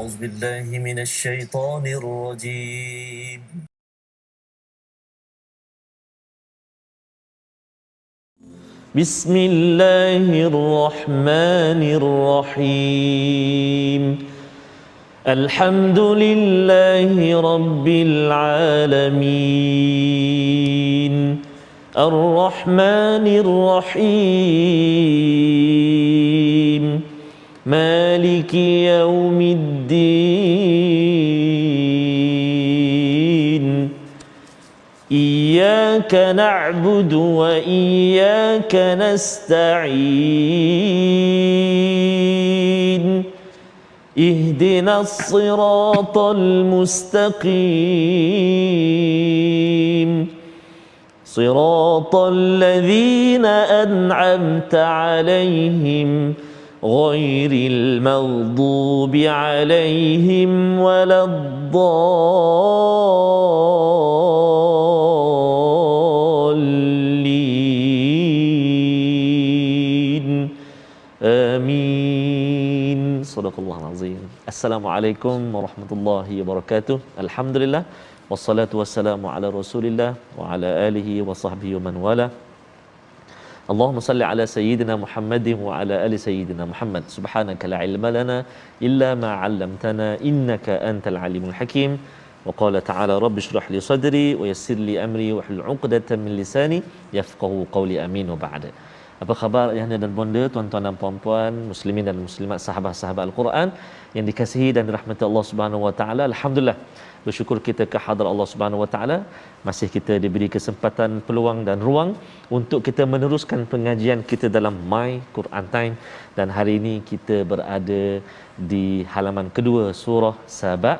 أعوذ بالله من الشيطان الرجيم بسم الله الرحمن الرحيم الحمد لله رب العالمين الرحمن الرحيم مالك يوم الدين إياك نعبد وإياك نستعين اهدنا الصراط المستقيم صراط الذين أنعمت عليهم غير المغضوب عليهم ولا الضالين آمين صدق الله العظيم. Assalamualaikum warahmatullahi wabarakatuh. Alhamdulillah wassalatu wassalamu ala Rasulillah wa ala alihi wa sahbihi wa man wala. Allahumma salli ala sayyidina Muhammadin wa ala ali sayyidina Muhammad. Subhanaka la ilma lana illa ma 'allamtana innaka antal alimul hakim. Wa qala ta'ala rabbi shrah li sadri wa yassir li amri wa hlul 'uqdatam min lisani yafqahu qawli. Amin wa ba'da. Apa khabar ayahanda dan bonda, tuan-tuan dan puan-puan, muslimin dan muslimat, sahabat-sahabat Al-Quran yang dikasihi dan dirahmati Allah Subhanahu wa taala. Alhamdulillah, bersyukur kita ke hadrat Allah Subhanahu wa taala, masih kita diberi kesempatan, peluang dan ruang untuk kita meneruskan pengajian kita dalam My Quran Time, dan hari ini kita berada di halaman kedua surah Saba,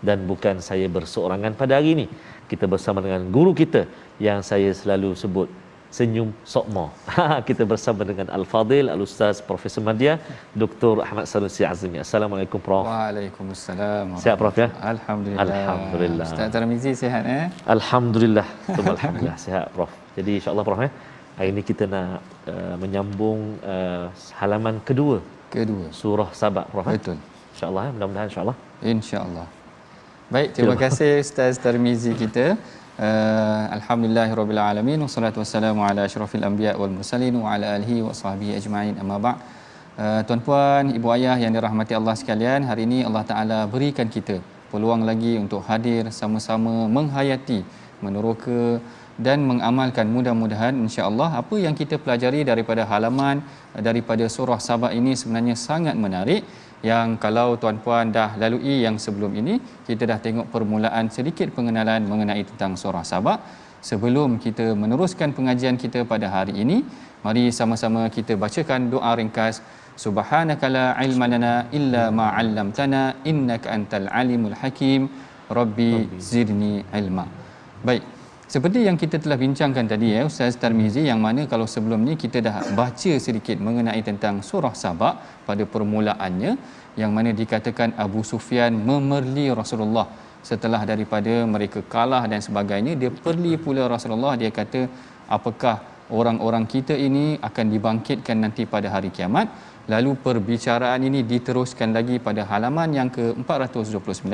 dan bukan saya berseorangan pada hari ini. Kita bersama dengan guru kita yang saya selalu sebut senyum sokmo. Kita bersama dengan Al-Fadil, Al-Ustaz Profesor Madya, Dr. Ahmad Sanusi Azmi. Assalamualaikum Prof. Waalaikumsalam. Sihat Prof ya? Alhamdulillah. Alhamdulillah. Ustaz Tarmizi sihat Alhamdulillah. Alhamdulillah sihat Prof. Jadi insya-Allah Prof hari ini kita nak menyambung halaman kedua surah Saba Prof. Betul. Insya-Allah mudah-mudahan insya-Allah. Insya-Allah. Baik, terima kasih Ustaz Tarmizi kita. Alhamdulillahirabbil alamin wassalatu wassalamu ala asyrafil anbiya wal mursalin wa ala alihi wa sahbihi ajma'in. Amma ba'd. Tuan-puan, ibu ayah yang dirahmati Allah sekalian, hari ini Allah Taala berikan kita peluang lagi untuk hadir sama-sama menghayati, meneroka dan mengamalkan, mudah-mudahan insya-Allah apa yang kita pelajari daripada halaman daripada surah Saba ini sebenarnya sangat menarik. Yang kalau tuan-puan dah lalui yang sebelum ini, kita dah tengok permulaan sedikit pengenalan mengenai tentang surah Saba. Sebelum kita meneruskan pengajian kita pada hari ini, mari sama-sama kita bacakan doa ringkas. Subhanaka la ilma lana illa ma 'allamtana innaka antal alimul hakim. Rabbi zidni ilma. Baik, seperti yang kita telah bincangkan tadi Ustaz Tarmizi, yang mana kalau sebelum ni kita dah baca sedikit mengenai tentang surah Saba pada permulaannya, yang mana dikatakan Abu Sufyan memerli Rasulullah setelah daripada mereka kalah dan sebagainya. Dia perli pula Rasulullah, dia kata apakah orang-orang kita ini akan dibangkitkan nanti pada hari kiamat. Lalu perbicaraan ini diteruskan lagi pada halaman yang ke-429.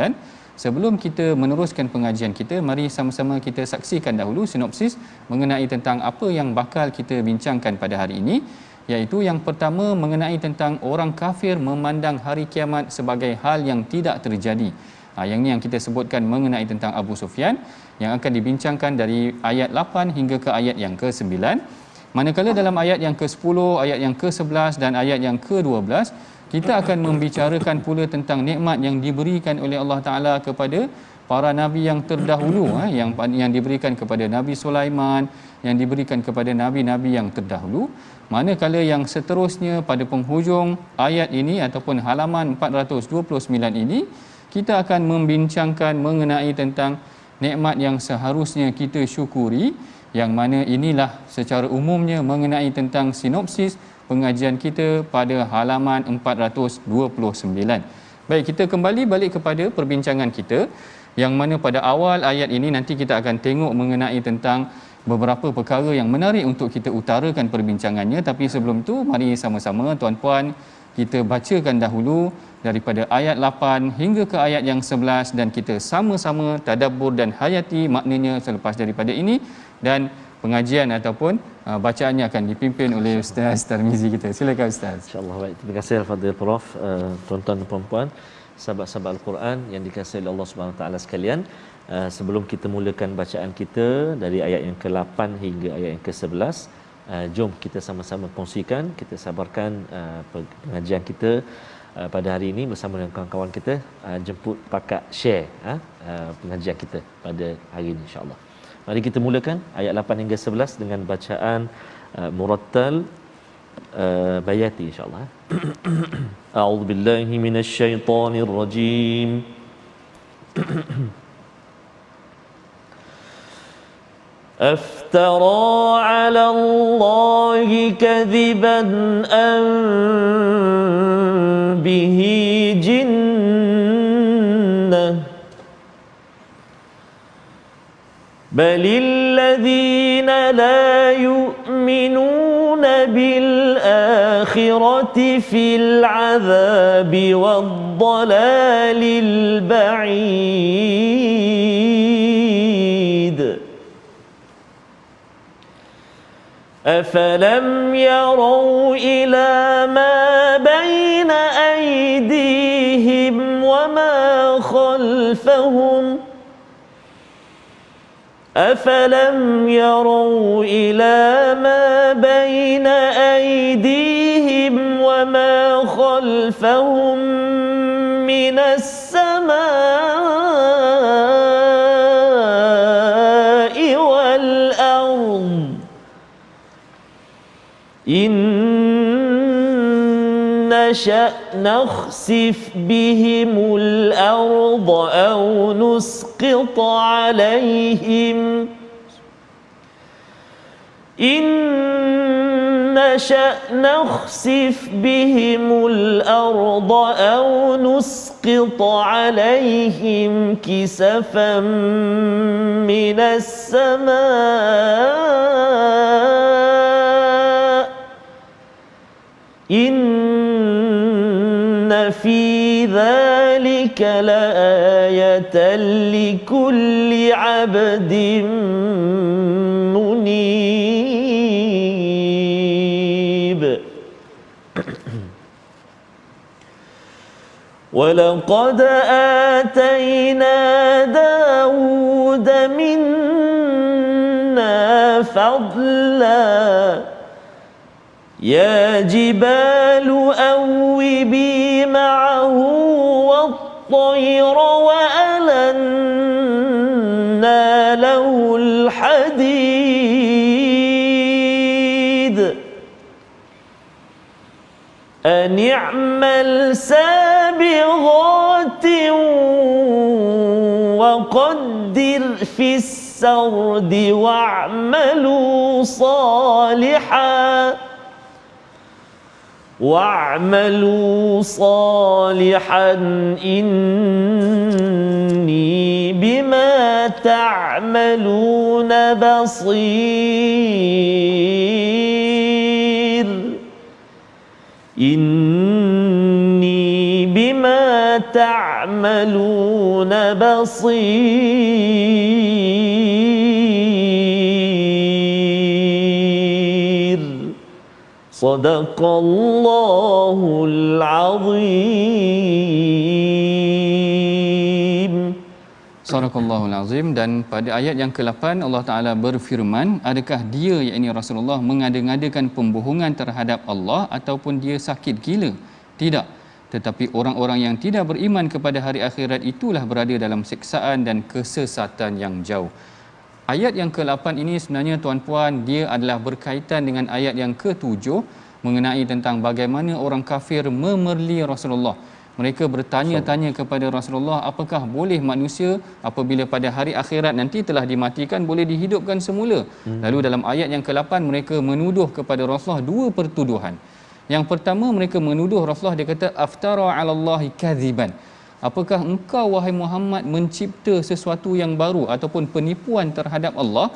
Sebelum kita meneruskan pengajian kita, mari sama-sama kita saksikan dahulu sinopsis mengenai tentang apa yang bakal kita bincangkan pada hari ini, iaitu yang pertama mengenai tentang orang kafir memandang hari kiamat sebagai hal yang tidak terjadi. Yang ini yang kita sebutkan mengenai tentang Abu Sufyan, yang akan dibincangkan dari ayat 8 hingga ke ayat yang ke-9. Manakala dalam ayat yang ke-10, ayat yang ke-11 dan ayat yang ke-12, kita akan membicarakan pula tentang nikmat yang diberikan oleh Allah Taala kepada para nabi yang terdahulu, yang diberikan kepada Nabi Sulaiman, yang diberikan kepada nabi-nabi yang terdahulu. Manakala yang seterusnya pada penghujung ayat ini ataupun halaman 429 ini, kita akan membincangkan mengenai tentang nikmat yang seharusnya kita syukuri, yang mana inilah secara umumnya mengenai tentang sinopsis pengajian kita pada halaman 429. Baik, kita kembali balik kepada perbincangan kita, yang mana pada awal ayat ini nanti kita akan tengok mengenai tentang beberapa perkara yang menarik untuk kita utarakan perbincangannya. Tapi sebelum tu, mari sama-sama tuan-puan kita bacakan dahulu daripada ayat 8 hingga ke ayat yang 11 dan kita sama-sama tadabbur dan hayati maknanya selepas daripada ini, dan pengajian ataupun bacaannya akan dipimpin oleh Ustaz Tarmizi kita. Silakan Ustaz. InsyaAllah. Baik, terima kasih Al-Fadhil Prof. Tuan-tuan dan puan-puan, sahabat-sahabat Al-Quran yang dikasihi oleh Allah Subhanahu Wa Taala sekalian, sebelum kita mulakan bacaan kita dari ayat yang ke-8 hingga ayat yang ke-11, jom kita sama-sama kongsikan, kita sabarkan pengajian kita pada hari ini bersama dengan kawan-kawan kita, jemput pakat share pengajian kita pada hari ini insya-Allah. Mari kita mulakan ayat 8 hingga 11 dengan bacaan murattal bayati insya-Allah. A'udzubillahi minasyaitonirrajim. أفترى على الله كذبا أم به جنة بل الذين لا يؤمنون بالآخرة في العذاب والضلال البعيد أفلم يروا إلى ما بين أيديهم وما خلفهم أفلم يروا إلى ما بين أيديهم وما خلفهم من السماء والأرض إن نشأ نخسف بهم الأرض أو نسقط عليهم إن نشأ نخسف بهم الأرض أو نسقط عليهم كسفا من السماء إن في ذلك لآية لكل عبد منيب ولقد آتينا داود منا فضلا يا جبال أوبي معه والطير وألنا له الحديد أن اعمل سابغات وقدر في السرد واعملوا صالحا إني بما تعملون بصير إني بما تعملون بصير صدق الله العظيم. Sadaqallahul Azim. Dan pada ayat yang ke-8 Allah Ta'ala berfirman, adakah dia yakni Rasulullah mengada-ngadakan pembohongan terhadap Allah ataupun dia sakit gila? Tidak. Tetapi orang-orang yang tidak beriman kepada hari akhirat itulah berada dalam siksaan dan kesesatan yang jauh. Ayat yang ke-8 ini sebenarnya tuan-puan, dia adalah berkaitan dengan ayat yang ke-7 mengenai tentang bagaimana orang kafir memerli Rasulullah. Mereka bertanya-tanya kepada Rasulullah, apakah boleh manusia apabila pada hari akhirat nanti telah dimatikan boleh dihidupkan semula? Lalu dalam ayat yang ke-8 mereka menuduh kepada Rasulullah dua pertuduhan. Yang pertama, mereka menuduh Rasulullah, dia kata aftara 'ala Allahi kadhiban. Apakah engkau wahai Muhammad mencipta sesuatu yang baru ataupun penipuan terhadap Allah?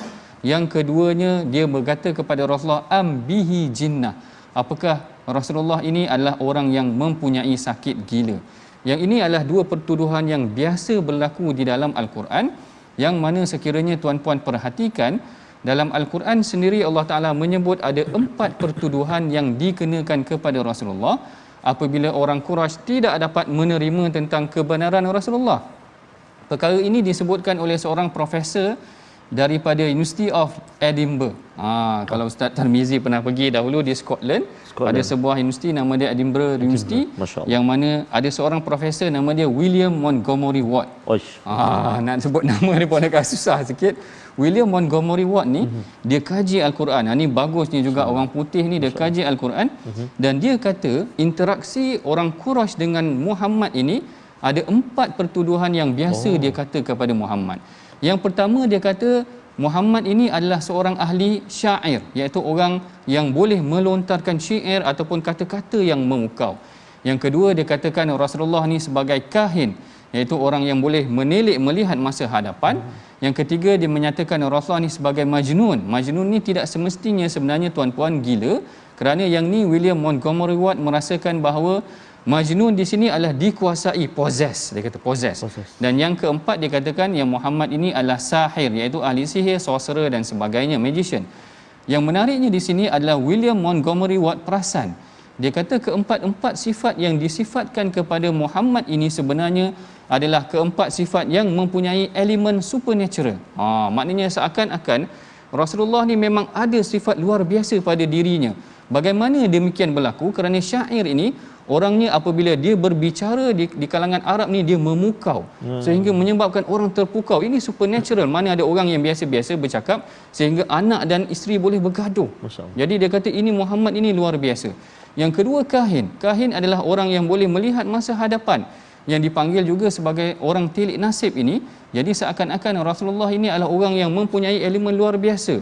Yang keduanya, dia berkata kepada Rasulullah am bihi jinnah. Apakah Rasulullah ini adalah orang yang mempunyai sakit gila. Yang ini adalah dua pertuduhan yang biasa berlaku di dalam Al-Quran, yang mana sekiranya tuan-puan perhatikan, dalam Al-Quran sendiri Allah Ta'ala menyebut ada 4 pertuduhan yang dikenakan kepada Rasulullah apabila orang Quraisy tidak dapat menerima tentang kebenaran Rasulullah. Perkara ini disebutkan oleh seorang profesor daripada University of Edinburgh. Kalau Ustaz Tarmizi pernah pergi dahulu di Scotland, ada sebuah universiti nama dia Edinburgh University, yang mana ada seorang profesor nama dia William Montgomery Watt. Nak sebut nama dia pun agak susah sikit. William Montgomery Watt ni dia kaji Al-Quran. Ini bagusnya juga orang putih ni dia kaji Al-Quran, dan dia kata interaksi orang Quraisy dengan Muhammad ini ada 4 pertuduhan yang biasa dia kata kepada Muhammad. Yang pertama dia kata Muhammad ini adalah seorang ahli syair, iaitu orang yang boleh melontarkan syair ataupun kata-kata yang memukau. Yang kedua dia katakan Rasulullah ni sebagai kahin, iaitu orang yang boleh menilik melihat masa hadapan. Yang ketiga dia menyatakan Rasulullah ni sebagai majnun. Majnun ni tidak semestinya sebenarnya tuan-puan gila, kerana yang ni William Montgomery Watt merasakan bahawa majnun di sini adalah dikuasai, possess, dia kata possess. Dan yang keempat dia katakan yang Muhammad ini adalah sahir, iaitu ahli sihir, sorcerer dan sebagainya, magician. Yang menariknya di sini adalah William Montgomery Watt perasan. Dia kata keempat-empat sifat yang disifatkan kepada Muhammad ini sebenarnya adalah keempat sifat yang mempunyai elemen supernatural. Maknanya seakan-akan Rasulullah ni memang ada sifat luar biasa pada dirinya. Bagaimana demikian berlaku? Kerana syair ini orangnya apabila dia berbicara di kalangan Arab ni dia memukau, sehingga menyebabkan orang terpukau. Ini supernatural. Mana ada orang yang biasa-biasa bercakap sehingga anak dan isteri boleh bergaduh. Jadi dia kata ini Muhammad ini luar biasa. Yang kedua kahin. Kahin adalah orang yang boleh melihat masa hadapan, yang dipanggil juga sebagai orang tilik nasib ini. Jadi seakan-akan Rasulullah ini adalah orang yang mempunyai elemen luar biasa.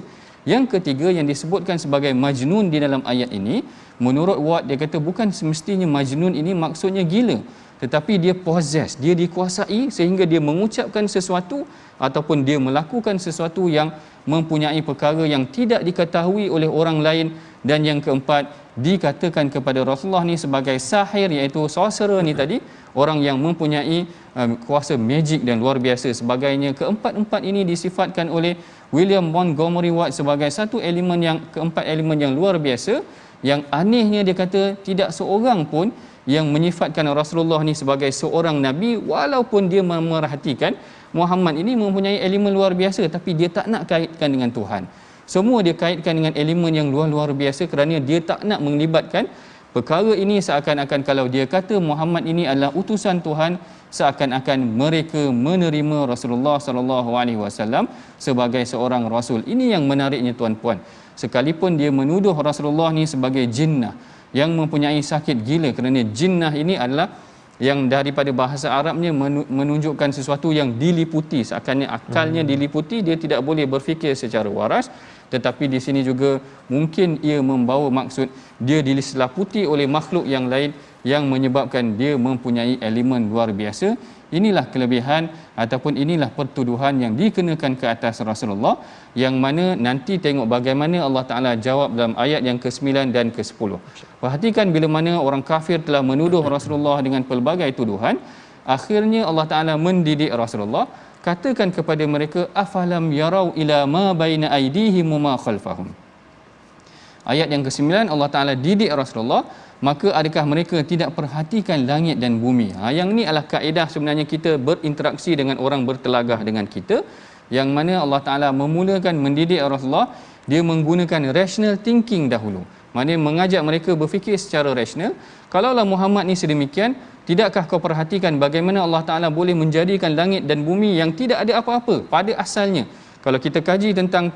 Yang ketiga yang disebutkan sebagai majnun di dalam ayat ini, menurut Watt dia kata bukan semestinya majnun ini maksudnya gila, tetapi dia possess, dia dikuasai sehingga dia mengucapkan sesuatu ataupun dia melakukan sesuatu yang mempunyai perkara yang tidak diketahui oleh orang lain. Dan yang keempat dikatakan kepada Rasulullah ni sebagai sahir, iaitu sorcerer ni tadi, orang yang mempunyai kuasa magic dan luar biasa sebagainya. Keempat-empat ini disifatkan oleh William Montgomery Watt sebagai satu elemen yang keempat elemen yang luar biasa. Yang anehnya dia kata tidak seorang pun yang menyifatkan Rasulullah ni sebagai seorang nabi, walaupun dia memerhatikan Muhammad ini mempunyai elemen luar biasa, tapi dia tak nak kaitkan dengan Tuhan. Semua dia kaitkan dengan elemen yang luar biasa kerana dia tak nak melibatkan perkara ini. Seakan-akan kalau dia kata Muhammad ini adalah utusan Tuhan, seakan-akan mereka menerima Rasulullah sallallahu alaihi wasallam sebagai seorang rasul. Ini yang menariknya tuan-puan. Sekalipun dia menuduh Rasulullah ni sebagai jinnah yang mempunyai sakit gila, kerana jinnah ini adalah yang daripada bahasa Arabnya menunjukkan sesuatu yang diliputi, seakannya akalnya diliputi, dia tidak boleh berfikir secara waras. Tetapi di sini juga mungkin ia membawa maksud dia diselaputi oleh makhluk yang lain yang menyebabkan dia mempunyai elemen luar biasa. Inilah kelebihan ataupun inilah pertuduhan yang dikenakan ke atas Rasulullah, yang mana nanti tengok bagaimana Allah Ta'ala jawab dalam ayat yang ke-9 dan ke-10. Perhatikan bila mana orang kafir telah menuduh Rasulullah dengan pelbagai tuduhan, akhirnya Allah Ta'ala mendidik Rasulullah. Katakan kepada mereka, afalam yarau ila ma baina aydihim wa ma khalfahum. Ayat yang ke-9 Allah Ta'ala didik Rasulullah, maka adakah mereka tidak perhatikan langit dan bumi? Yang ni adalah kaedah sebenarnya kita berinteraksi dengan orang bertelagah dengan kita, yang mana Allah Ta'ala memulakan mendidik Rasulullah, dia menggunakan rational thinking dahulu. Maknanya mengajak mereka berfikir secara rasional. Kalaulah Muhammad ni sedemikian, tidakkah kau perhatikan bagaimana Allah Ta'ala boleh menjadikan langit dan bumi yang tidak ada apa-apa pada asalnya? Kalau kita kaji tentang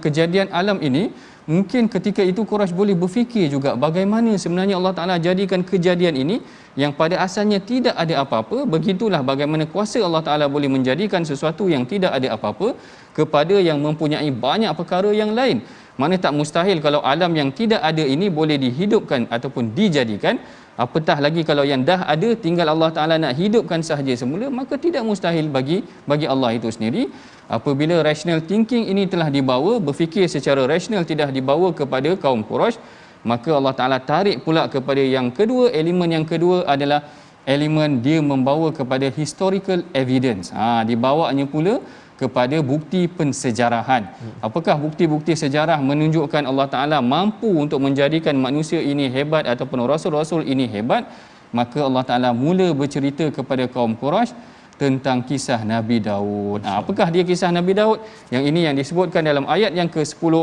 kejadian alam ini, mungkin ketika itu Quraisy boleh berfikir juga bagaimana sebenarnya Allah Ta'ala jadikan kejadian ini yang pada asalnya tidak ada apa-apa. Begitulah bagaimana kuasa Allah Ta'ala boleh menjadikan sesuatu yang tidak ada apa-apa kepada yang mempunyai banyak perkara yang lain. Mana tak mustahil kalau alam yang tidak ada ini boleh dihidupkan ataupun dijadikan. Apatah lagi kalau yang dah ada tinggal Allah Ta'ala nak hidupkan sahaja semula, maka tidak mustahil bagi Allah itu sendiri. Apabila rational thinking ini telah dibawa, berfikir secara rasional tidak dibawa kepada kaum Quraisy, maka Allah Ta'ala tarik pula kepada yang kedua. Elemen yang kedua adalah elemen dia membawa kepada historical evidence. Dibawanya pula kepada bukti pensejarahan. Apakah bukti-bukti sejarah menunjukkan Allah Ta'ala mampu untuk menjadikan manusia ini hebat ataupun rasul-rasul ini hebat? Maka Allah Ta'ala mula bercerita kepada kaum Quraisy tentang kisah Nabi Daud. Apakah dia kisah Nabi Daud? Yang ini yang disebutkan dalam ayat yang ke-10,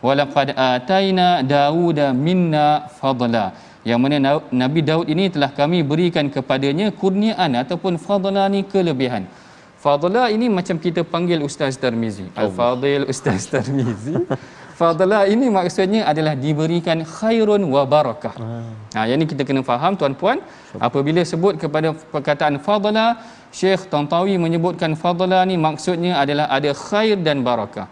walaqad ataina Dauda minna fadla. Yang mana Nabi Daud ini telah kami berikan kepadanya kurniaan ataupun fadla ni kelebihan. Fadla ini macam kita panggil Ustaz Tarmizi. Al-Fadil Ustaz Tarmizi. Fadla ini maksudnya adalah diberikan khairun wa barakah. Yang ini kita kena faham tuan-puan. Apabila sebut kepada perkataan fadla, Syekh Tantawi menyebutkan fadla ni maksudnya adalah ada khair dan barakah.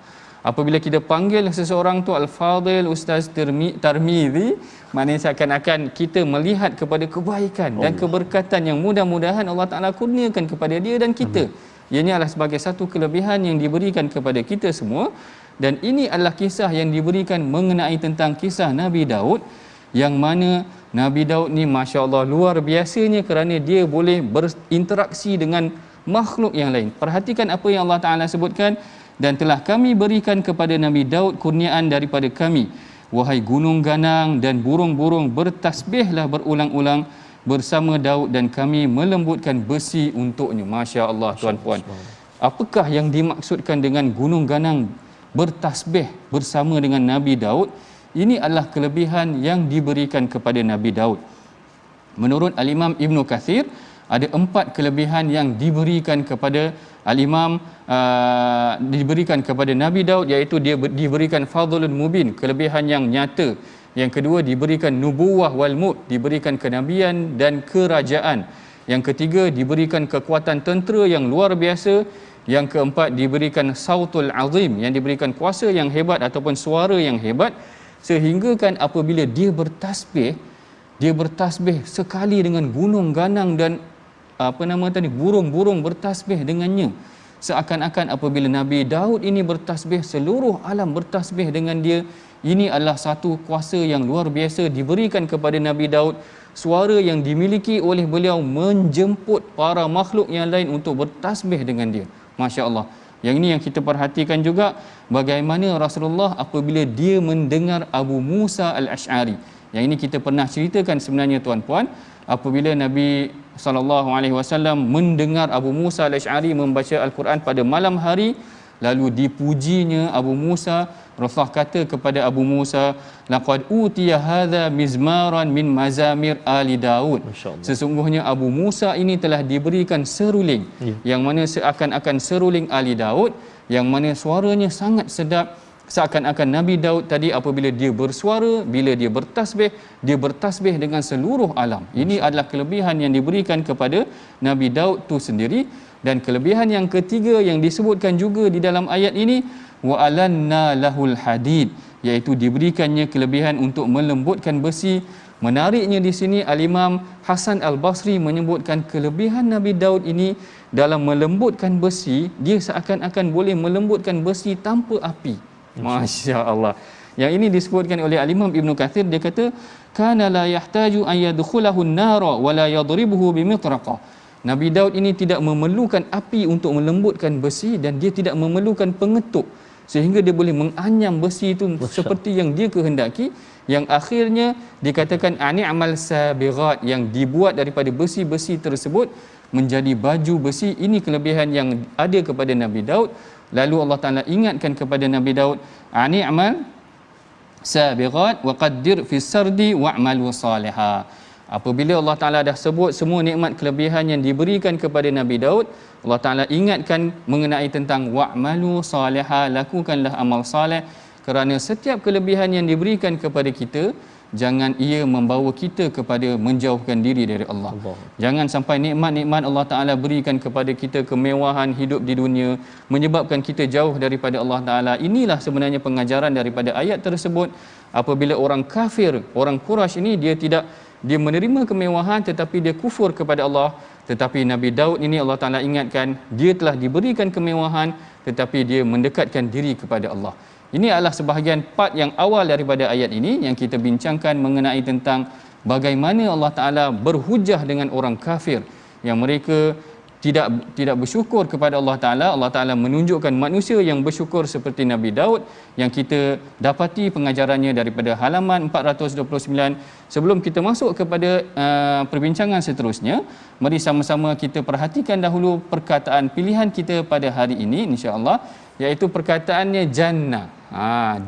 Apabila kita panggil seseorang tu Al-Fadil Ustaz Tarmizi, maknanya seakan-akan kita melihat kepada kebaikan dan keberkatan yang mudah-mudahan Allah Ta'ala kurniakan kepada dia dan kita. Ianya adalah sebagai satu kelebihan yang diberikan kepada kita semua. Dan ini adalah kisah yang diberikan mengenai tentang kisah Nabi Daud, yang mana Nabi Daud ni Masya Allah luar biasanya kerana dia boleh berinteraksi dengan makhluk yang lain. Perhatikan apa yang Allah Ta'ala sebutkan, dan telah kami berikan kepada Nabi Daud kurniaan daripada kami. Wahai gunung ganang dan burung-burung, bertasbihlah berulang-ulang bersama Daud dan kami melembutkan besi untuknya. Masya Allah tuan-puan. Apakah yang dimaksudkan dengan gunung ganang bertasbih bersama dengan Nabi Daud? Ini adalah kelebihan yang diberikan kepada Nabi Daud. Menurut Al-Imam Ibn Kathir, ada 4 kelebihan yang diberikan kepada Al-Imam diberikan kepada Nabi Daud, iaitu dia diberikan fadlun mubin, kelebihan yang nyata. Yang kedua, diberikan nubuwah wal mulk, diberikan kenabian dan kerajaan. Yang ketiga, diberikan kekuatan tentera yang luar biasa. Yang keempat, diberikan sautul azim, yang diberikan kuasa yang hebat ataupun suara yang hebat, sehingga kan apabila dia bertasbih sekali dengan gunung ganang dan burung-burung bertasbih dengannya. Seakan-akan apabila Nabi Daud ini bertasbih, seluruh alam bertasbih dengan dia. Ini adalah satu kuasa yang luar biasa diberikan kepada Nabi Daud. Suara yang dimiliki oleh beliau menjemput para makhluk yang lain untuk bertasbih dengan dia. Masya Allah. Yang ini yang kita perhatikan juga, bagaimana Rasulullah apabila dia mendengar Abu Musa Al-Ash'ari. Yang ini kita pernah ceritakan sebenarnya tuan-puan. Apabila Nabi SAW mendengar Abu Musa Al-Ash'ari membaca Al-Quran pada malam hari, lalu dipujinya Abu Musa. Rasulullah kata kepada Abu Musa, laqad utiya hadza mizmaran min mazamir ali Daud. Sesungguhnya Abu Musa ini telah diberikan seruling, yang mana seakan-akan seruling ali Daud, yang mana suaranya sangat sedap. Seakan-akan Nabi Daud tadi apabila dia bersuara, bila dia bertasbih dengan seluruh alam. Ini adalah kelebihan yang diberikan kepada Nabi Daud tu sendiri. Dan kelebihan yang ketiga yang disebutkan juga di dalam ayat ini, wa alanna lahul hadid, iaitu diberikannya kelebihan untuk melembutkan besi. Menariknya di sini Al-Imam Hasan Al-Basri menyebutkan kelebihan Nabi Daud ini dalam melembutkan besi, dia seakan-akan boleh melembutkan besi tanpa api. Masya Allah. Yang ini disebutkan oleh Al-Imam Ibn Kathir, dia kata kana la yahtaju an yadkhulahu an-nara wa la yadribuhu bimitraqah. Nabi Daud ini tidak memerlukan api untuk melembutkan besi, dan dia tidak memerlukan pengetuk sehingga dia boleh menganyam besi itu seperti yang dia kehendaki. Yang akhirnya dikatakan ani'mal sabighat, yang dibuat daripada besi-besi tersebut menjadi baju besi. Ini kelebihan yang ada kepada Nabi Daud. Lalu Allah Ta'ala ingatkan kepada Nabi Daud, ani'mal sabighat wa qaddir fi sardi wa'malu salihah. Apabila Allah Ta'ala dah sebut semua nikmat kelebihan yang diberikan kepada Nabi Daud, Allah Ta'ala ingatkan mengenai tentang wa'malu salihah, lakukanlah amal salih. Kerana setiap kelebihan yang diberikan kepada kita, jangan ia membawa kita kepada menjauhkan diri dari Allah. Jangan sampai nikmat-nikmat Allah Ta'ala berikan kepada kita, kemewahan hidup di dunia, menyebabkan kita jauh daripada Allah Ta'ala. Inilah sebenarnya pengajaran daripada ayat tersebut. Apabila orang kafir, orang Quraisy ini, dia menerima kemewahan tetapi dia kufur kepada Allah. Tetapi Nabi Daud ini Allah Ta'ala ingatkan, dia telah diberikan kemewahan tetapi dia mendekatkan diri kepada Allah. Ini adalah sebahagian part yang awal daripada ayat ini yang kita bincangkan mengenai tentang bagaimana Allah Taala berhujah dengan orang kafir yang mereka tidak bersyukur kepada Allah Taala. Allah Taala menunjukkan manusia yang bersyukur seperti Nabi Daud yang kita dapati pengajarannya daripada halaman 429. Sebelum kita masuk kepada perbincangan seterusnya, mari sama-sama kita perhatikan dahulu perkataan pilihan kita pada hari ini insya-Allah, iaitu perkataannya jannah.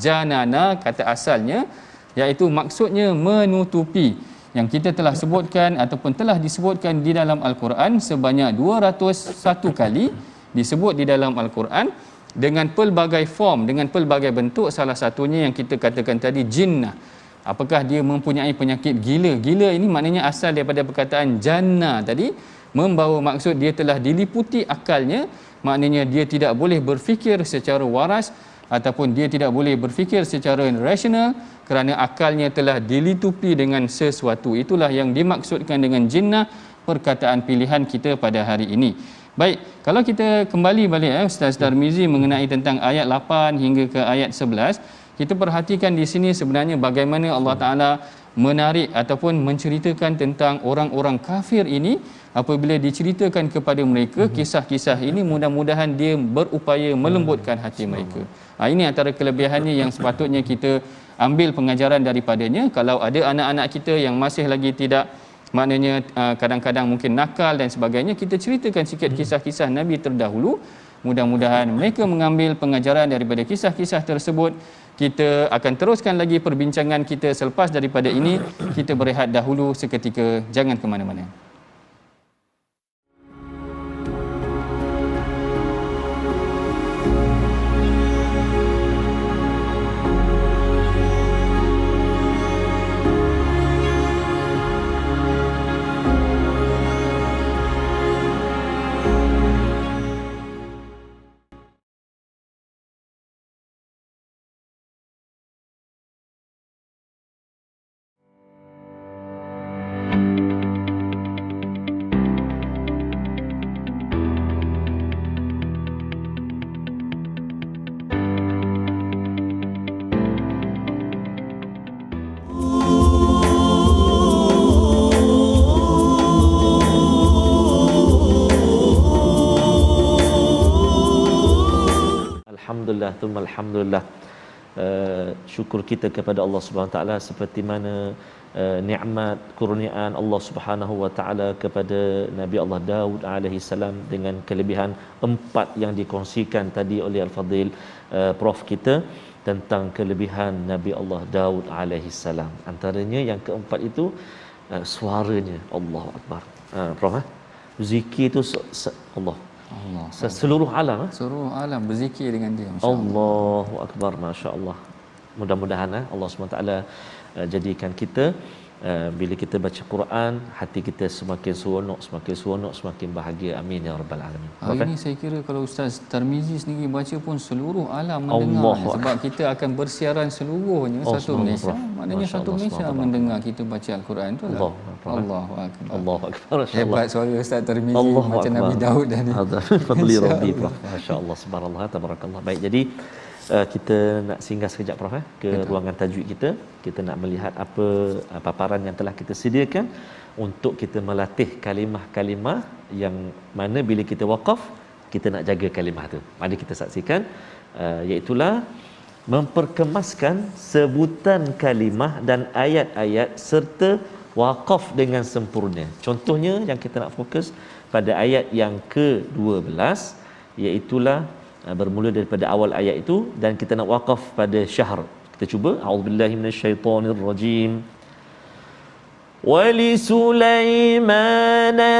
Janana kata asalnya, iaitu maksudnya menutupi, yang kita telah sebutkan ataupun telah disebutkan di dalam Al-Quran sebanyak 201 kali disebut di dalam Al-Quran dengan pelbagai form, dengan pelbagai bentuk. Salah satunya yang kita katakan tadi, jinnah. Apakah dia mempunyai penyakit gila? Gila ini maknanya asal daripada perkataan jannah tadi, membawa maksud dia telah diliputi akalnya, maknanya dia tidak boleh berfikir secara waras ataupun dia tidak boleh berfikir secara rasional kerana akalnya telah dilitupi dengan sesuatu. Itulah yang dimaksudkan dengan jinnah, perkataan pilihan kita pada hari ini. Baik, kalau kita kembali balik Ustaz Tarmizi mengenai tentang ayat 8 hingga ke ayat 11, kita perhatikan di sini sebenarnya bagaimana Allah Taala menarik ataupun menceritakan tentang orang-orang kafir ini. Apabila diceritakan kepada mereka kisah-kisah ini, mudah-mudahan dia berupaya melembutkan hati mereka. Ini antara kelebihannya yang sepatutnya kita ambil pengajaran daripadanya. Kalau ada anak-anak kita yang masih lagi tidak, maknanya kadang-kadang mungkin nakal dan sebagainya, kita ceritakan sikit kisah-kisah Nabi terdahulu. Mudah-mudahan mereka mengambil pengajaran daripada kisah-kisah tersebut. Kita akan teruskan lagi perbincangan kita selepas daripada ini. Kita berehat dahulu seketika, jangan ke mana-mana. Alhamdulillah, thumma alhamdulillah. Syukur kita kepada Allah Subhanahu Wa Taala seperti mana nikmat kurniaan Allah Subhanahu Wa Taala kepada Nabi Allah Daud alaihi salam dengan kelebihan 4 yang dikongsikan tadi oleh Al-Fadil Prof kita tentang kelebihan Nabi Allah Daud alaihi salam. Antaranya yang keempat itu suaranya, Allahu Akbar. Prof, zikir itu Allah. Seluruh alam, seluruh alam berzikir dengan dia. Allahu Akbar, masya-Allah. Mudah-mudahan Allah SWT jadikan kita bila kita baca Quran, hati kita semakin seronok, semakin bahagia. Amin ya rabbal alamin. Hari ini saya kira kalau Ustaz Tarmizi sendiri baca pun seluruh alam mendengar, sebab kita akan bersiaran seluruhnya satu Malaysia. Maknanya satu Malaysia mendengar kita baca Al-Quran tu lah. Allahu Akbar. Allahu Akbar. Hebat suara Ustaz Tarmizi macam Nabi Daud tadi. Fadli Rabbi, Prof. Masya-Allah, subhanallah, tabarakallah. Baik, jadi kita nak singgah sekejap Prof ke ruangan tajwid kita. Kita nak melihat apa paparan yang telah kita sediakan untuk kita melatih kalimah-kalimah yang mana bila kita waqaf kita nak jaga kalimah tu. Mari kita saksikan, iaitulah memperkemaskan sebutan kalimah dan ayat-ayat serta waqaf dengan sempurna. Contohnya yang kita nak fokus pada ayat yang ke-12, iaitulah bermula daripada awal ayat itu dan kita nak waqaf pada syahr. Kita cuba, a'udzubillahi minasyaitonirrajim. وَلِسُلَيْمَانَ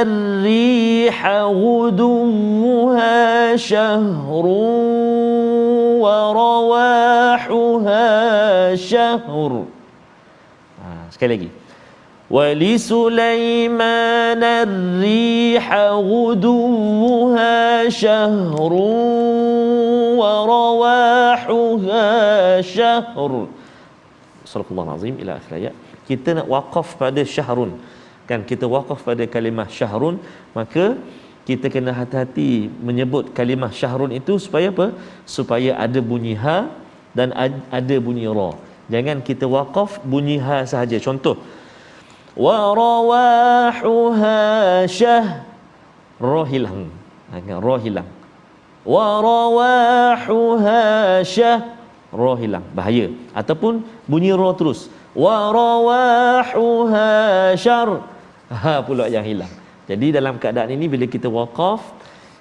الرِّيحَ غُدُوُّهَا شَهْرٌ وَرَوَاحُهَا شَهْرٌ. Sekali lagi. وَلِسُلَيْمَانَ الرِّيحَ غُدُوُّهَا شَهْرٌ وَرَوَاحُهَا شَهْرٌ. Subhanallahul azim ila akhir ayat. Kita nak waqaf pada syahrun, kan kita waqaf pada kalimah syahrun, maka kita kena hati-hati menyebut kalimah syahrun itu supaya apa? Supaya ada bunyi ha dan ada bunyi ra. Jangan kita waqaf bunyi ha sahaja. Contoh, wa rawahuha syah, ra hilang. Ra hilang. Wa rawahuha syah, ra hilang. Bahaya. Ataupun bunyi ra terus. Wa rawahuha syar, ha pula yang hilang. Jadi dalam keadaan ini bila kita waqaf,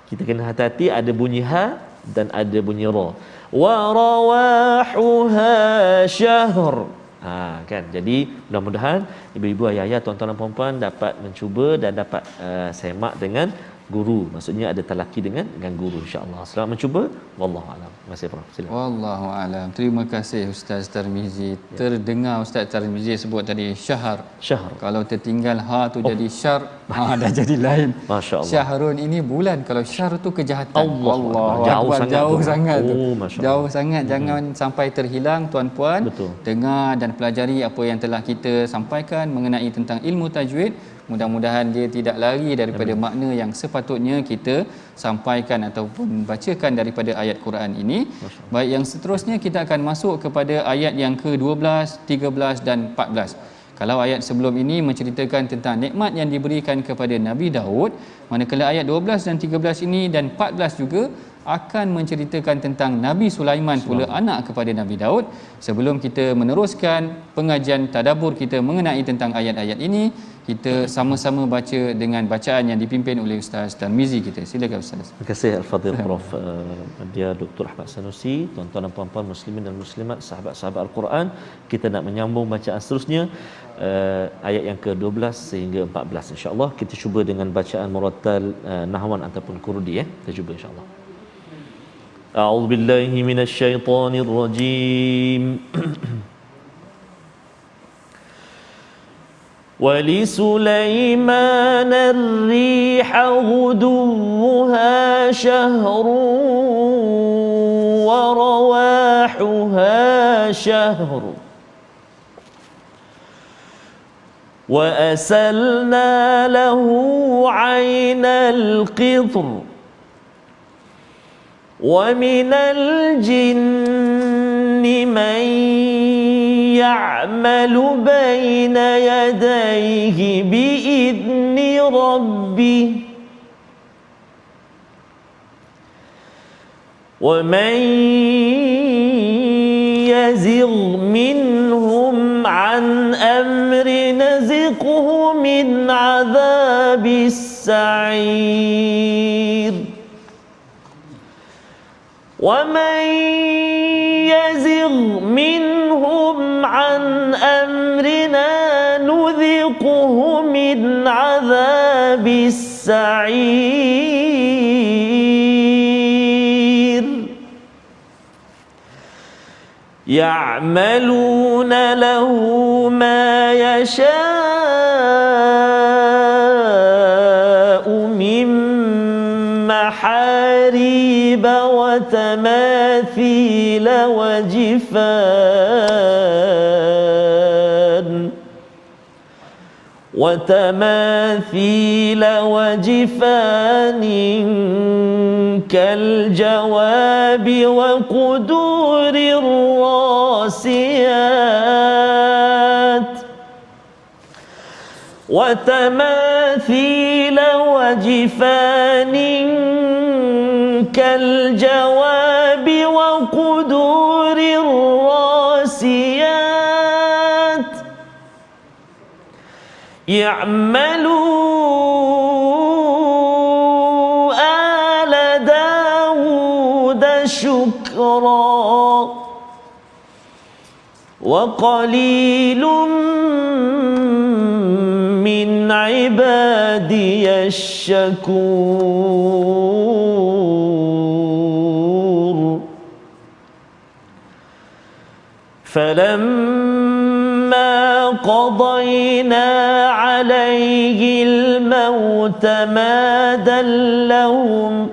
kita kena hati-hati ada bunyi ha dan ada bunyi ra. Wa rawahuha syahr. Kan. Jadi mudah-mudahan ibu-ibu, ayah-ayah, tuan-tuan dan puan-puan dapat mencuba dan dapat semak dengan guru. Maksudnya ada talaki dengan guru, insya-Allah. Selamat mencuba. Wallahu alam. Terima kasih, Prof. Silakan. Wallahu alam. Terima kasih Ustaz Tarmizi. Terdengar Ustaz Tarmizi sebut tadi syahr. Syahr. Kalau tertinggal ha tu jadi syar, dah jadi lain. Masya-Allah. Syahrun ini bulan. Kalau syahr tu kejahatan. Allah. Jauh sangat, jauh sangat tu. Masya-Allah. Jauh sangat. Jangan sampai terhilang tuan-puan. Betul. Dengar dan pelajari apa yang telah kita sampaikan mengenai tentang ilmu tajwid. Mudah-mudahan dia tidak lari daripada makna yang sepatutnya kita sampaikan ataupun bacakan daripada ayat Quran ini. Baik, yang seterusnya kita akan masuk kepada ayat yang ke-12, 13 dan 14. Kalau ayat sebelum ini menceritakan tentang nikmat yang diberikan kepada Nabi Daud, manakala ayat 12 dan 13 ini dan 14 juga akan menceritakan tentang Nabi Sulaiman pula, anak kepada Nabi Daud. Sebelum kita meneruskan pengajian tadabbur kita mengenai tentang ayat-ayat ini, kita sama-sama baca dengan bacaan yang dipimpin oleh Ustaz Tarmizi kita. Silakan Ustaz. Terima kasih Al-Fadhil Prof. Dia Dr. Ahmad Sanusi. Tuan-tuan dan puan-puan muslimin dan muslimat, sahabat-sahabat Al-Quran, kita nak menyambung bacaan seterusnya, ayat yang ke-12 sehingga 14, insya-Allah. Kita cuba dengan bacaan murattal nahwan ataupun kurdi, kita cuba insya-Allah. A'udzu billahi minasyaitonir rajim. ولسليمان الريح غدوها شهر ورواحها شهر وأسلنا له عين القطر ومن الجن من يعمل بين يديه بإذن ربه ومن يزغ منهم عن أمر نزقه من عذاب السعير ومن يزغ منهم عن أمرنا نذقه من عذاب السعير يعملون له ما يشاء من محاريب وتماثيل وجفان كالجواب وقدور الراسيات وتماثيل وجفان كالجواب وقدور الراسيات يعملوا آل داود شكرا وقليل من عبادي الشكور فلما قضينا عليه الموت ما دلهم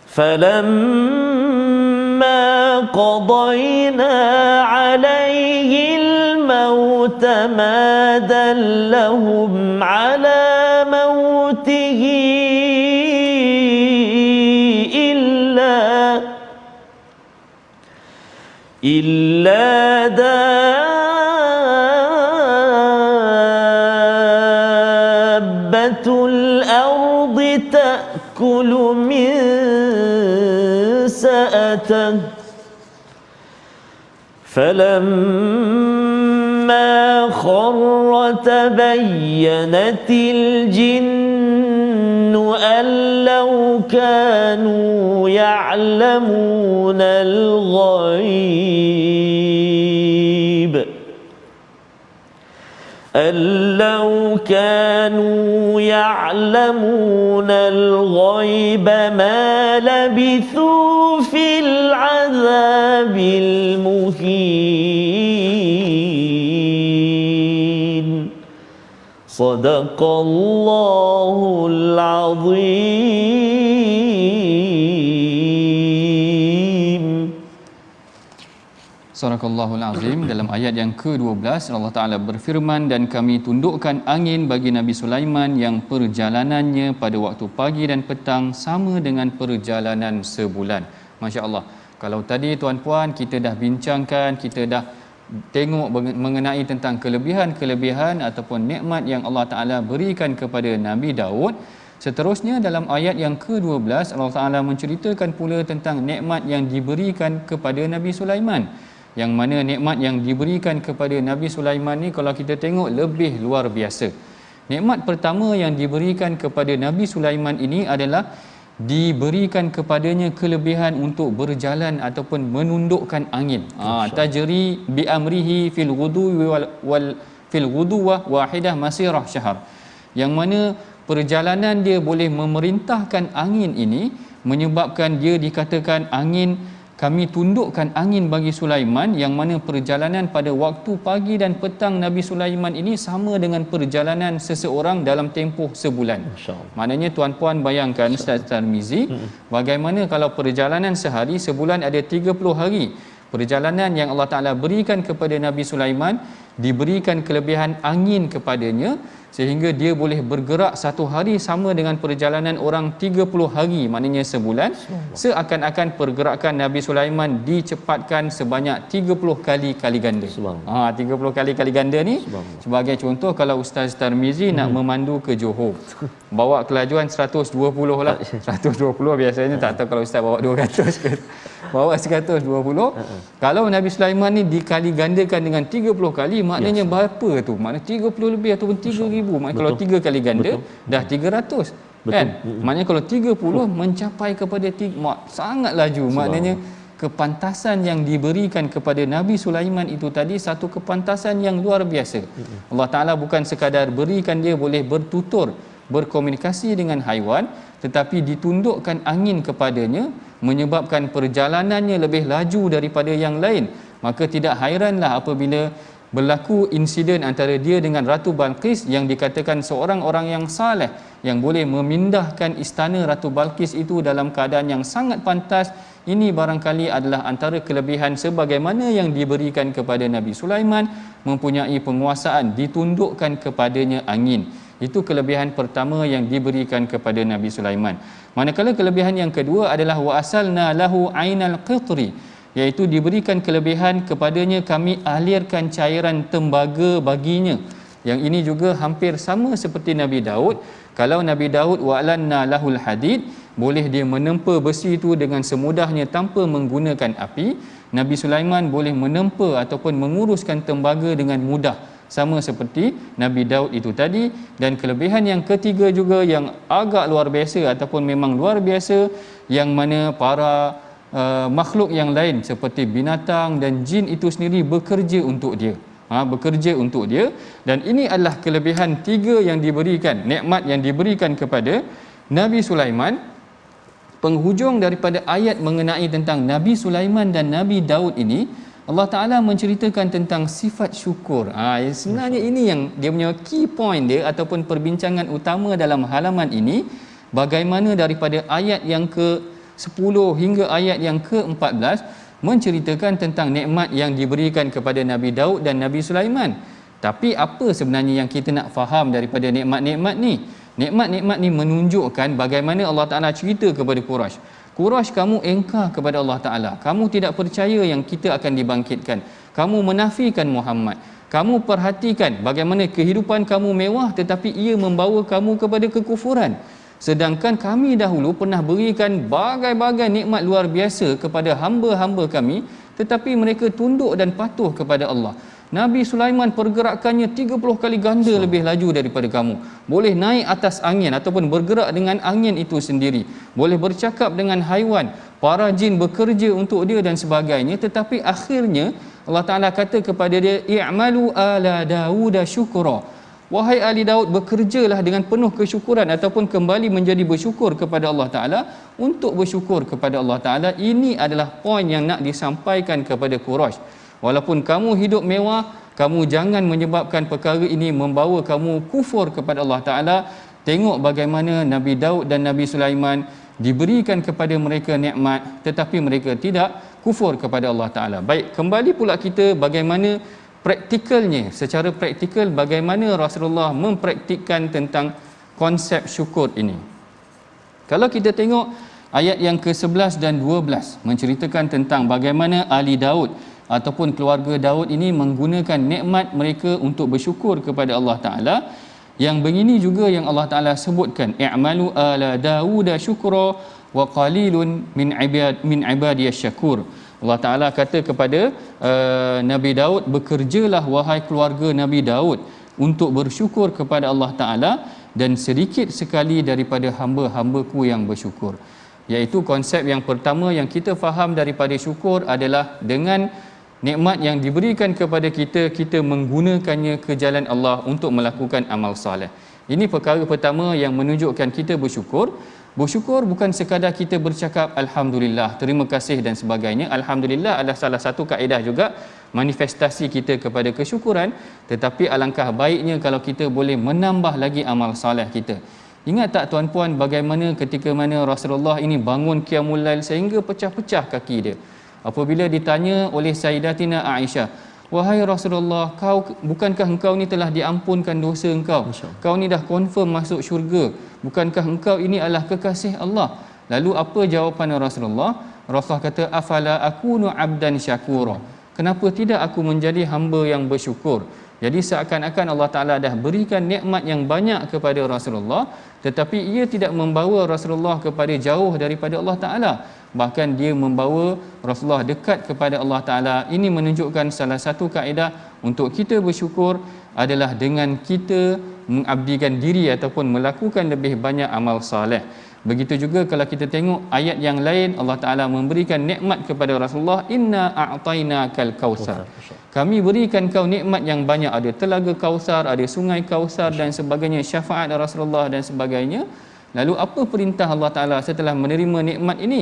فلما قضينا عليه الموت ما دلهم على موته إلا دابة الأرض تأكل من سأته فلما خر تبينت الجن أن لو كانوا يعلمون الغيب أن لو كانوا يعلمون الغيب ما لبثوا في العذاب المهين صدق الله العظيم. Sadaqallahul Azim. Dalam ayat yang ke-12 Allah Ta'ala berfirman, dan kami tundukkan angin bagi Nabi Sulaiman yang perjalanannya pada waktu pagi dan petang sama dengan perjalanan sebulan. Masya Allah. Kalau tadi tuan-puan kita dah bincangkan, kita dah tengok mengenai tentang kelebihan-kelebihan ataupun nikmat yang Allah Ta'ala berikan kepada Nabi Daud. Seterusnya dalam ayat yang ke-12 Allah Ta'ala menceritakan pula tentang nikmat yang diberikan kepada Nabi Sulaiman. Yang mana nikmat yang diberikan kepada Nabi Sulaiman ni kalau kita tengok lebih luar biasa. Nikmat pertama yang diberikan kepada Nabi Sulaiman ini adalah diberikan kepadanya kelebihan untuk berjalan ataupun menundukkan angin. Tajri bi amrihi fil ghudwi wal fil ghudwah wahidah masirah syahr. Yang mana perjalanan dia boleh memerintahkan angin ini, menyebabkan dia dikatakan angin, kami tundukkan angin bagi Sulaiman, yang mana perjalanan pada waktu pagi dan petang Nabi Sulaiman ini sama dengan perjalanan seseorang dalam tempoh sebulan. Maknanya tuan-puan bayangkan Ustaz Tarmizi, bagaimana kalau perjalanan sehari, sebulan ada 30 hari. Perjalanan yang Allah Ta'ala berikan kepada Nabi Sulaiman, diberikan kelebihan angin kepadanya sehingga dia boleh bergerak satu hari sama dengan perjalanan orang 30 hari, maknanya sebulan. Seakan-akan pergerakan Nabi Sulaiman dicepatkan sebanyak 30 kali ganda. 30 kali ganda ni sebagai contoh, kalau Ustaz Tarmizi nak memandu ke Johor, bawa kelajuan 120 lah. 120 biasanya, tak tahu kalau Ustaz bawa 200 ke. Bawa 120. Kalau Nabi Sulaiman ni dikali gandakan dengan 30 kali, maknanya berapa tu? Maknanya 30 lebih ataupun 3000. Maknanya kalau 3 kali ganda dah 300. Kan? Maknanya kalau 30 mencapai kepada sangat laju. Maknanya kepantasan yang diberikan kepada Nabi Sulaiman itu tadi satu kepantasan yang luar biasa. Allah Ta'ala bukan sekadar berikan dia boleh bertutur, berkomunikasi dengan haiwan, tetapi ditundukkan angin kepadanya, menyebabkan perjalanannya lebih laju daripada yang lain. Maka tidak hairanlah apabila berlaku insiden antara dia dengan Ratu Balqis, yang dikatakan seorang orang yang saleh yang boleh memindahkan istana Ratu Balqis itu dalam keadaan yang sangat pantas. Ini barangkali adalah antara kelebihan sebagaimana yang diberikan kepada Nabi Sulaiman, mempunyai penguasaan, ditundukkan kepadanya angin. Itu kelebihan pertama yang diberikan kepada Nabi Sulaiman. Manakala kelebihan yang kedua adalah wa asalna lahu ainal qitri, iaitu diberikan kelebihan kepadanya, kami alirkan cairan tembaga baginya. Yang ini juga hampir sama seperti Nabi Daud. Kalau Nabi Daud wa'lanna lahul hadid, boleh dia menempa besi itu dengan semudahnya tanpa menggunakan api. Nabi Sulaiman boleh menempa ataupun menguruskan tembaga dengan mudah, sama seperti Nabi Daud itu tadi. Dan kelebihan yang ketiga juga yang agak luar biasa ataupun memang luar biasa, yang mana para makhluk yang lain seperti binatang dan jin itu sendiri bekerja untuk dia. Bekerja untuk dia. Dan ini adalah kelebihan tiga yang diberikan, nikmat yang diberikan kepada Nabi Sulaiman. Penghujung daripada ayat mengenai tentang Nabi Sulaiman dan Nabi Daud ini, Allah Ta'ala menceritakan tentang sifat syukur. Sebenarnya ini yang dia punya key point dia ataupun perbincangan utama dalam halaman ini. Bagaimana daripada ayat yang ke-10 hingga ayat yang ke-14 menceritakan tentang nikmat yang diberikan kepada Nabi Daud dan Nabi Sulaiman. Tapi apa sebenarnya yang kita nak faham daripada nikmat-nikmat ni? Nikmat-nikmat ni menunjukkan bagaimana Allah Ta'ala cerita kepada Quraisy. Quraisy, kamu engkar kepada Allah Ta'ala. Kamu tidak percaya yang kita akan dibangkitkan. Kamu menafikan Muhammad. Kamu perhatikan bagaimana kehidupan kamu mewah tetapi ia membawa kamu kepada kekufuran. Sedangkan kami dahulu pernah berikan bagai-bagai nikmat luar biasa kepada hamba-hamba kami, tetapi mereka tunduk dan patuh kepada Allah. Nabi Sulaiman pergerakannya 30 kali ganda lebih laju daripada kamu. Boleh naik atas angin ataupun bergerak dengan angin itu sendiri. Boleh bercakap dengan haiwan. Para jin bekerja untuk dia dan sebagainya. Tetapi akhirnya Allah Ta'ala kata kepada dia, i'malu ala Dawuda syukra. Wahai ahli Daud, bekerjalah dengan penuh kesyukuran ataupun kembali menjadi bersyukur kepada Allah Ta'ala. Untuk bersyukur kepada Allah Ta'ala, ini adalah poin yang nak disampaikan kepada Quraisy. Walaupun kamu hidup mewah, kamu jangan menyebabkan perkara ini membawa kamu kufur kepada Allah Ta'ala. Tengok bagaimana Nabi Daud dan Nabi Sulaiman diberikan kepada mereka nikmat, tetapi mereka tidak kufur kepada Allah Ta'ala. Baik, kembali pula kita bagaimana praktikalnya, secara praktikal bagaimana Rasulullah mempraktikkan tentang konsep syukur ini. Kalau kita tengok ayat yang ke-11 dan 12 menceritakan tentang bagaimana ahli Daud ataupun keluarga Daud ini menggunakan nikmat mereka untuk bersyukur kepada Allah Ta'ala. Yang begini juga yang Allah Ta'ala sebutkan, i'malu ala Dawuda syukra wa qalilun min ibadiyas syakur. Allah Ta'ala kata kepada Nabi Daud, bekerjalah wahai keluarga Nabi Daud untuk bersyukur kepada Allah Ta'ala, dan sedikit sekali daripada hamba-hambaku yang bersyukur. Iaitu konsep yang pertama yang kita faham daripada syukur adalah dengan nikmat yang diberikan kepada kita, kita menggunakannya ke jalan Allah untuk melakukan amal soleh. Ini perkara pertama yang menunjukkan kita bersyukur. Bersyukur bukan sekadar kita bercakap Alhamdulillah, terima kasih dan sebagainya. Alhamdulillah adalah salah satu kaedah juga manifestasi kita kepada kesyukuran. Tetapi alangkah baiknya kalau kita boleh menambah lagi amal soleh kita. Ingat tak tuan-puan bagaimana ketika mana Rasulullah ini bangun qiyamul lail sehingga pecah-pecah kaki dia. Apabila ditanya oleh Sayyidatina Aisyah, wahai Rasulullah, bukankah engkau ni telah diampunkan dosa engkau? Kau ni dah confirm masuk syurga. Bukankah engkau ini adalah kekasih Allah? Lalu apa jawapan Rasulullah? Rasulullah kata, afala akunu abdan syakura. Kenapa tidak aku menjadi hamba yang bersyukur? Jadi seakan-akan Allah Ta'ala dah berikan nikmat yang banyak kepada Rasulullah, tetapi ia tidak membawa Rasulullah kepada jauh daripada Allah Ta'ala. Bahkan dia membawa Rasulullah dekat kepada Allah Ta'ala. Ini menunjukkan salah satu kaedah untuk kita bersyukur adalah dengan kita mengabdikan diri ataupun melakukan lebih banyak amal saleh. Begitu juga kalau kita tengok ayat yang lain, Allah Ta'ala memberikan nikmat kepada Rasulullah, inna a'tainakal kautsar. Kami berikan kau nikmat yang banyak, ada telaga Kausar, ada sungai Kausar dan sebagainya, syafaat Rasulullah dan sebagainya. Lalu apa perintah Allah Ta'ala setelah menerima nikmat ini?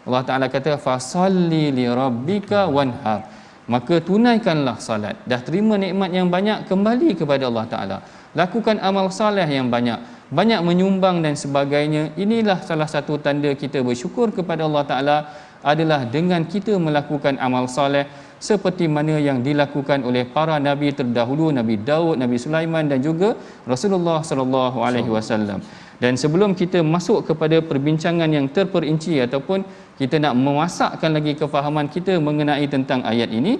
Allah Ta'ala kata, fasalli li rabbika wanhar. Maka tunaikanlah salat. Dah terima nikmat yang banyak, kembali kepada Allah Ta'ala. Lakukan amal saleh yang banyak. Banyak menyumbang dan sebagainya. Inilah salah satu tanda kita bersyukur kepada Allah Ta'ala, adalah dengan kita melakukan amal saleh seperti mana yang dilakukan oleh para nabi terdahulu, Nabi Daud, Nabi Sulaiman dan juga Rasulullah sallallahu alaihi wasallam. Dan sebelum kita masuk kepada perbincangan yang terperinci ataupun kita nak memasakkan lagi kefahaman kita mengenai tentang ayat ini,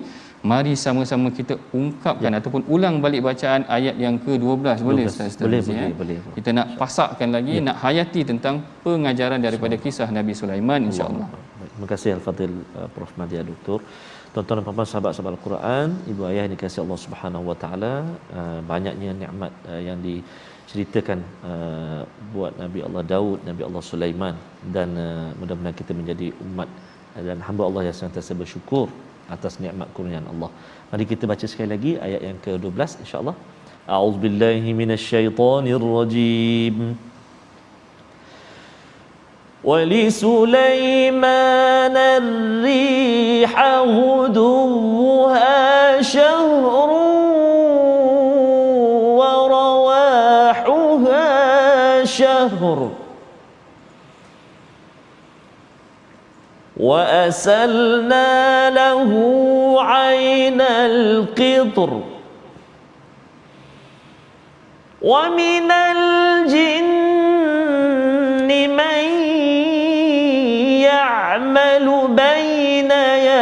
mari sama-sama kita ungkapkan ataupun ulang balik bacaan ayat yang ke-12. Boleh Ustaz? Boleh. Kita nak pasakkan lagi, nak hayati tentang pengajaran daripada kisah Nabi Sulaiman, insya-Allah. Terima kasih Al-Fadhil Prof Nadia Doktor. Tuan-tuan dan puan-puan sahabat-sahabat Al-Quran, ibu ayah yang dikasihi Allah Subhanahu Wa Taala, banyaknya nikmat yang diceritakan buat Nabi Allah Daud, Nabi Allah Sulaiman, dan mudah-mudahan kita menjadi umat dan hamba Allah yang sentiasa bersyukur atas nikmat kurniaan Allah. Mari kita baca sekali lagi ayat yang ke-12 insya-Allah. A'udzubillahi minasyaitonirrajim. وَلِسُلَيْمَانَ الرِّيحَ غُدُوُّهَا شَهْرٌ وَرَوَاحُهَا شَهْرٌ وَأَسَلْنَا لَهُ عَيْنَ الْقِطْرِ وَمِنَ الْجِنِّ مَن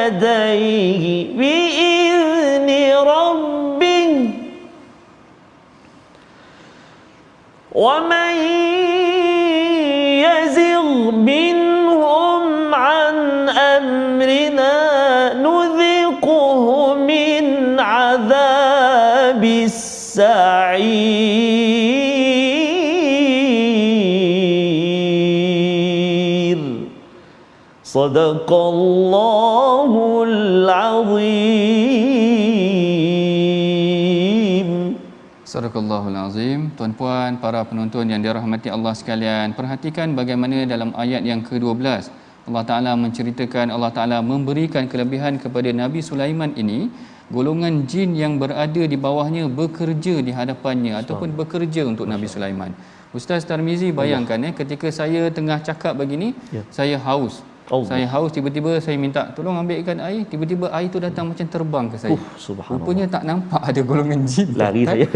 يديه بإذن ربه ومن يزغ منهم عن أمرنا نذقه من عذاب السعير صدق الله العظيم. Sadaqallahul Azim. Tuan-puan, para penonton yang dirahmati Allah sekalian, perhatikan bagaimana dalam ayat yang ke-12 Allah Ta'ala menceritakan, Allah Ta'ala memberikan kelebihan kepada Nabi Sulaiman ini. Golongan jin yang berada di bawahnya bekerja di hadapannya ataupun bekerja untuk Nabi Sulaiman. Ustaz Tarmizi bayangkan ketika saya tengah cakap begini, saya haus. Saya haus, tiba-tiba saya minta tolong ambilkan air, tiba-tiba air tu datang macam terbang ke saya. Rupanya tak nampak ada golongan jin. Lari saya.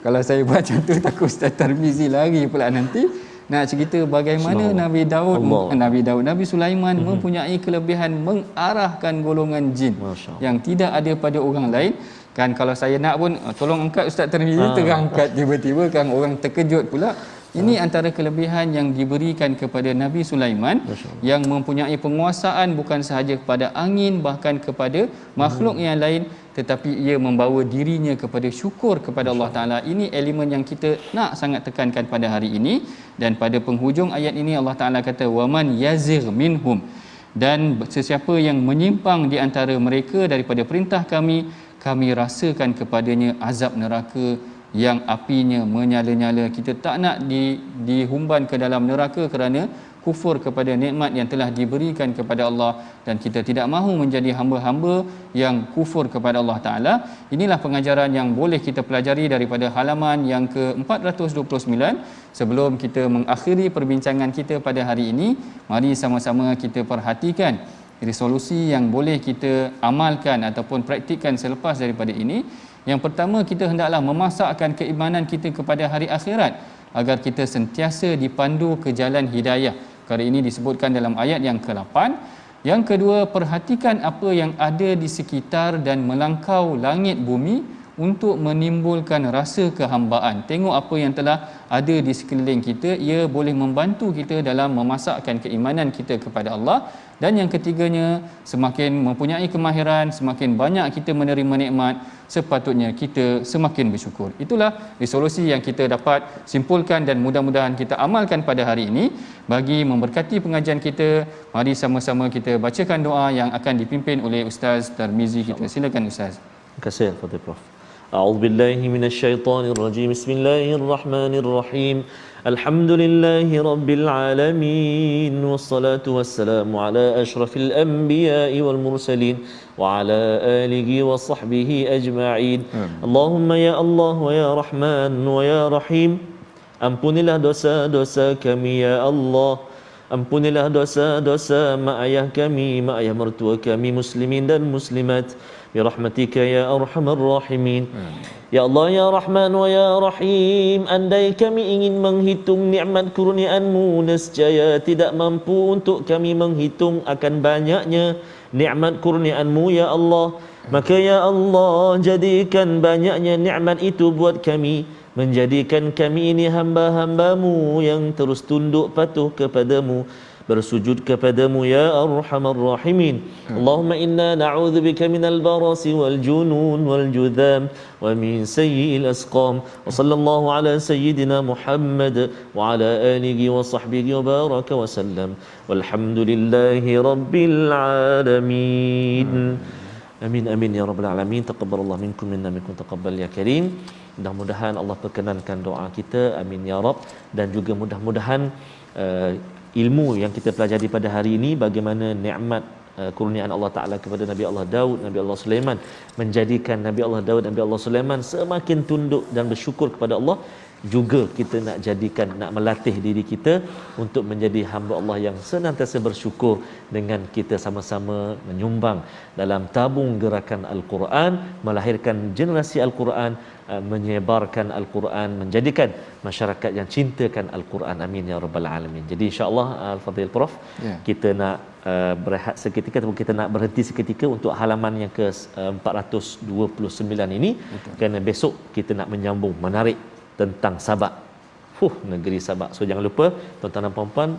Kalau saya buat macam tu, takut Ustaz Tarmizi lari pula nanti. Nak cerita bagaimana Nabi Sulaiman mempunyai kelebihan mengarahkan golongan jin yang tidak ada pada orang lain. Kan kalau saya nak pun, tolong angkat Ustaz Tarmizi, terangkat tiba-tiba kan orang terkejut pula. Ini antara kelebihan yang diberikan kepada Nabi Sulaiman yang mempunyai penguasaan bukan sahaja kepada angin, bahkan kepada makhluk yang lain, tetapi ia membawa dirinya kepada syukur kepada Allah Ta'ala. Ini elemen yang kita nak sangat tekankan pada hari ini. Dan pada penghujung ayat ini Allah Ta'ala kata waman yazir minhum, dan sesiapa yang menyimpang di antara mereka daripada perintah kami, kami rasakan kepadanya azab neraka yang apinya menyala-nyala. Kita tak nak dihumban ke dalam neraka kerana kufur kepada nikmat yang telah diberikan kepada Allah, dan kita tidak mahu menjadi hamba-hamba yang kufur kepada Allah Ta'ala. Inilah pengajaran yang boleh kita pelajari daripada halaman yang ke-429. Sebelum kita mengakhiri perbincangan kita pada hari ini, mari sama-sama kita perhatikan resolusi yang boleh kita amalkan ataupun praktikkan selepas daripada ini. Yang pertama, kita hendaklah memasakkan keimanan kita kepada hari akhirat agar kita sentiasa dipandu ke jalan hidayah. Perkara ini disebutkan dalam ayat yang ke-8. Yang kedua, perhatikan apa yang ada di sekitar dan melangkau langit bumi untuk menimbulkan rasa kehambaan. Tengok apa yang telah ada di sekeliling kita, ia boleh membantu kita dalam memasakkan keimanan kita kepada Allah. Dan yang ketiganya, semakin mempunyai kemahiran, semakin banyak kita menerima nikmat, sepatutnya kita semakin bersyukur. Itulah resolusi yang kita dapat simpulkan dan mudah-mudahan kita amalkan pada hari ini. Bagi memberkati pengajian kita, mari sama-sama kita bacakan doa yang akan dipimpin oleh Ustaz Tarmizi kita. Silakan Ustaz. Terima kasih kepada Prof. A'udzubillahi minasyaitonirrajim. Bismillahirrahmanirrahim. Alhamdulillahi rabbil alamin, wassalatu wassalamu ala asyrafil anbiya'i wal mursalin wa ala alihi wa sahbihi ajma'in. Allahumma ya Allah wa ya Rahman wa ya Rahim, ampunilah dosa-dosa kami ya Allah. Ampunilah dosa-dosa mak ayah kami, mak ayah mertua kami, muslimin dan muslimat, birahmatika ya arhamar rahimin. Ya Allah ya Rahman wa ya Rahim, andai kami ingin menghitung nikmat kurniaan-Mu, nescaya tidak mampu untuk kami menghitung akan banyaknya nikmat kurniaan-Mu ya Allah. Maka ya Allah, jadikan banyaknya nikmat itu buat kami, menjadikan kami ini hamba-hamba-Mu yang terus tunduk patuh kepadamu, bersujud kepadamu ya arhamar rahimin. Allahumma inna na'udzubika minal barasi wal junun wal judham wa min sayyi'il asqam. Wa sallallahu ala sayyidina Muhammad wa ala alihi wa sahbihi wa baraka wa sallam. Walhamdulillahi rabbil alamin. Amin amin ya rabbal alamin. Taqabbalallahu minkum minna minkum taqabbal ya karim. Mudah-mudahan Allah perkenankan doa kita, amin ya rab. Dan juga mudah-mudahan ilmu yang kita pelajari pada hari ini, bagaimana nikmat kurniaan Allah Ta'ala kepada Nabi Allah Daud, Nabi Allah Sulaiman, menjadikan Nabi Allah Daud, Nabi Allah Sulaiman semakin tunduk dan bersyukur kepada Allah. juga kita nak jadikan, nak melatih diri kita untuk menjadi hamba Allah yang senantiasa bersyukur dengan kita sama-sama menyumbang dalam tabung gerakan Al-Quran, melahirkan generasi Al-Quran, menyebarkan Al-Quran, menjadikan masyarakat yang cintakan Al-Quran. Amin ya rabbal alamin. Jadi insya-Allah Al-Fadhil Prof, kita nak berehat seketika ataupun kita nak berhenti seketika untuk halaman yang ke 429 ini. Betul. Kerana besok kita nak menyambung menarik tentang Sabak. Negeri Sabak. So jangan lupa tuan-tuan dan puan-puan,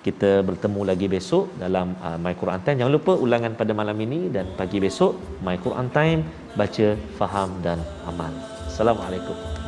kita bertemu lagi besok dalam My Quran Time. Jangan lupa ulangan pada malam ini dan pagi besok My Quran Time, baca, faham dan amal. Assalamualaikum.